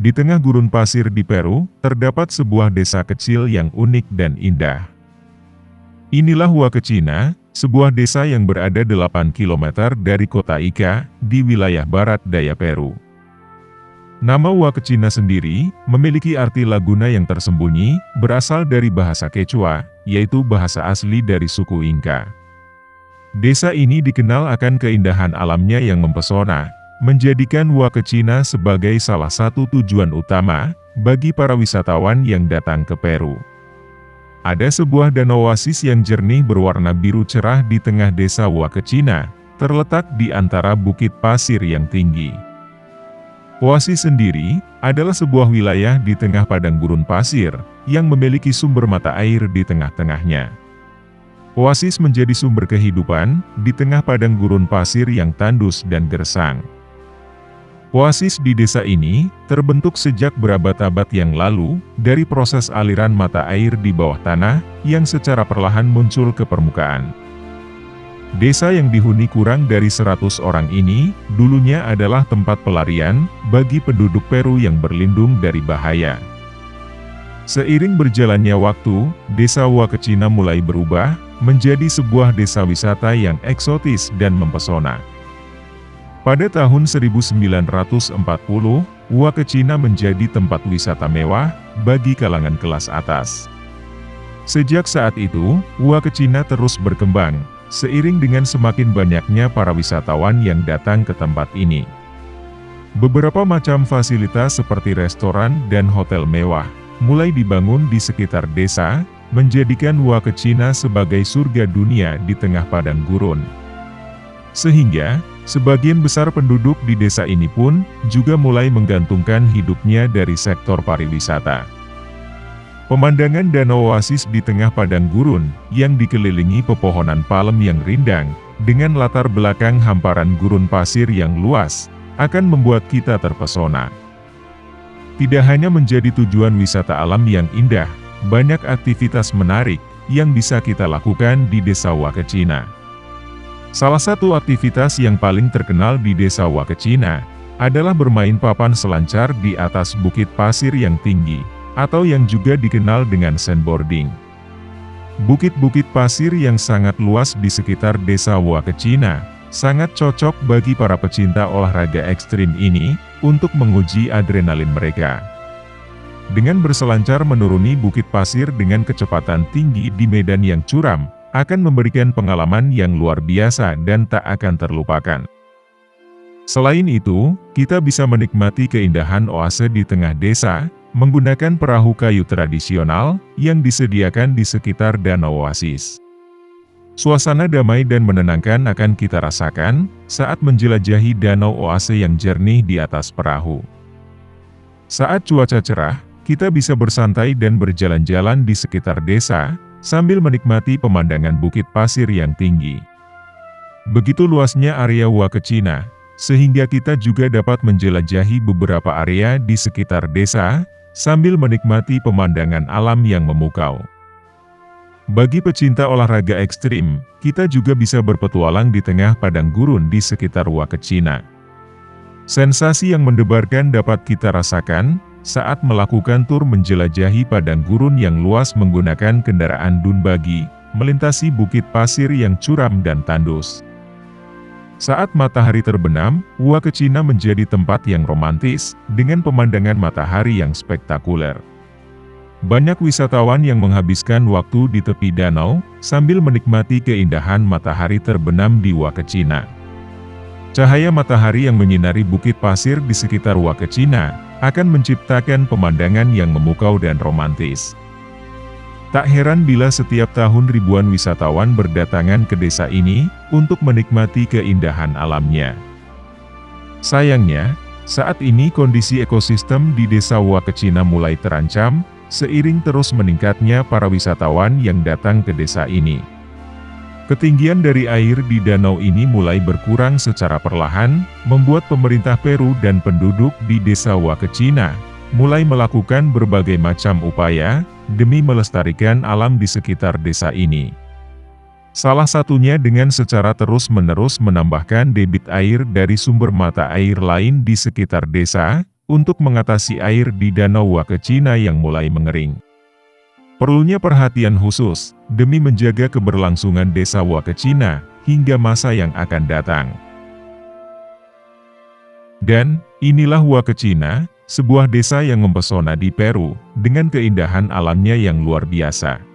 Di tengah gurun pasir di Peru, terdapat sebuah desa kecil yang unik dan indah. Inilah Huacachina, sebuah desa yang berada 8 km dari kota Ica, di wilayah barat daya Peru. Nama Huacachina sendiri, memiliki arti laguna yang tersembunyi, berasal dari bahasa Quechua, yaitu bahasa asli dari suku Inca. Desa ini dikenal akan keindahan alamnya yang mempesona, menjadikan Huacachina sebagai salah satu tujuan utama bagi para wisatawan yang datang ke Peru. Ada sebuah danau oasis yang jernih berwarna biru cerah di tengah desa Huacachina, terletak di antara bukit pasir yang tinggi. Oasis sendiri adalah sebuah wilayah di tengah padang gurun pasir yang memiliki sumber mata air di tengah-tengahnya. Oasis menjadi sumber kehidupan di tengah padang gurun pasir yang tandus dan gersang. Oasis di desa ini terbentuk sejak berabad-abad yang lalu dari proses aliran mata air di bawah tanah yang secara perlahan muncul ke permukaan. Desa yang dihuni kurang dari 100 orang ini dulunya adalah tempat pelarian bagi penduduk Peru yang berlindung dari bahaya. Seiring berjalannya waktu, desa Huacachina mulai berubah menjadi sebuah desa wisata yang eksotis dan mempesona. Pada tahun 1940, Huacachina menjadi tempat wisata mewah bagi kalangan kelas atas. Sejak saat itu, Huacachina terus berkembang, seiring dengan semakin banyaknya para wisatawan yang datang ke tempat ini. Beberapa macam fasilitas seperti restoran dan hotel mewah mulai dibangun di sekitar desa, menjadikan Huacachina sebagai surga dunia di tengah padang gurun. Sehingga, sebagian besar penduduk di desa ini pun juga mulai menggantungkan hidupnya dari sektor pariwisata. Pemandangan danau oasis di tengah padang gurun yang dikelilingi pepohonan palem yang rindang, dengan latar belakang hamparan gurun pasir yang luas, akan membuat kita terpesona. Tidak hanya menjadi tujuan wisata alam yang indah, banyak aktivitas menarik yang bisa kita lakukan di desa Huacachina. Salah satu aktivitas yang paling terkenal di desa Huacachina adalah bermain papan selancar di atas bukit pasir yang tinggi, atau yang juga dikenal dengan sandboarding. Bukit-bukit pasir yang sangat luas di sekitar desa Huacachina sangat cocok bagi para pecinta olahraga ekstrim ini untuk menguji adrenalin mereka. Dengan berselancar menuruni bukit pasir dengan kecepatan tinggi di medan yang curam, akan memberikan pengalaman yang luar biasa dan tak akan terlupakan. Selain itu, kita bisa menikmati keindahan oase di tengah desa, menggunakan perahu kayu tradisional yang disediakan di sekitar danau oasis. Suasana damai dan menenangkan akan kita rasakan saat menjelajahi danau oase yang jernih di atas perahu. Saat cuaca cerah, kita bisa bersantai dan berjalan-jalan di sekitar desa, sambil menikmati pemandangan bukit pasir yang tinggi. Begitu luasnya area Huacachina, sehingga kita juga dapat menjelajahi beberapa area di sekitar desa, sambil menikmati pemandangan alam yang memukau. Bagi pecinta olahraga ekstrim, kita juga bisa berpetualang di tengah padang gurun di sekitar Huacachina. Sensasi yang mendebarkan dapat kita rasakan saat melakukan tur menjelajahi padang gurun yang luas menggunakan kendaraan dun buggy, melintasi bukit pasir yang curam dan tandus. Saat matahari terbenam, Huacachina menjadi tempat yang romantis, dengan pemandangan matahari yang spektakuler. Banyak wisatawan yang menghabiskan waktu di tepi danau, sambil menikmati keindahan matahari terbenam di Huacachina. Cahaya matahari yang menyinari bukit pasir di sekitar Huacachina akan menciptakan pemandangan yang memukau dan romantis. Tak heran bila setiap tahun ribuan wisatawan berdatangan ke desa ini untuk menikmati keindahan alamnya. Sayangnya, saat ini kondisi ekosistem di desa Huacachina mulai terancam, seiring terus meningkatnya para wisatawan yang datang ke desa ini. Ketinggian dari air di danau ini mulai berkurang secara perlahan, membuat pemerintah Peru dan penduduk di desa Huacachina mulai melakukan berbagai macam upaya demi melestarikan alam di sekitar desa ini. Salah satunya dengan secara terus-menerus menambahkan debit air dari sumber mata air lain di sekitar desa, untuk mengatasi air di Danau Huacachina yang mulai mengering. Perlunya perhatian khusus, demi menjaga keberlangsungan desa Huacachina, hingga masa yang akan datang. Dan, inilah Huacachina, sebuah desa yang mempesona di Peru, dengan keindahan alamnya yang luar biasa.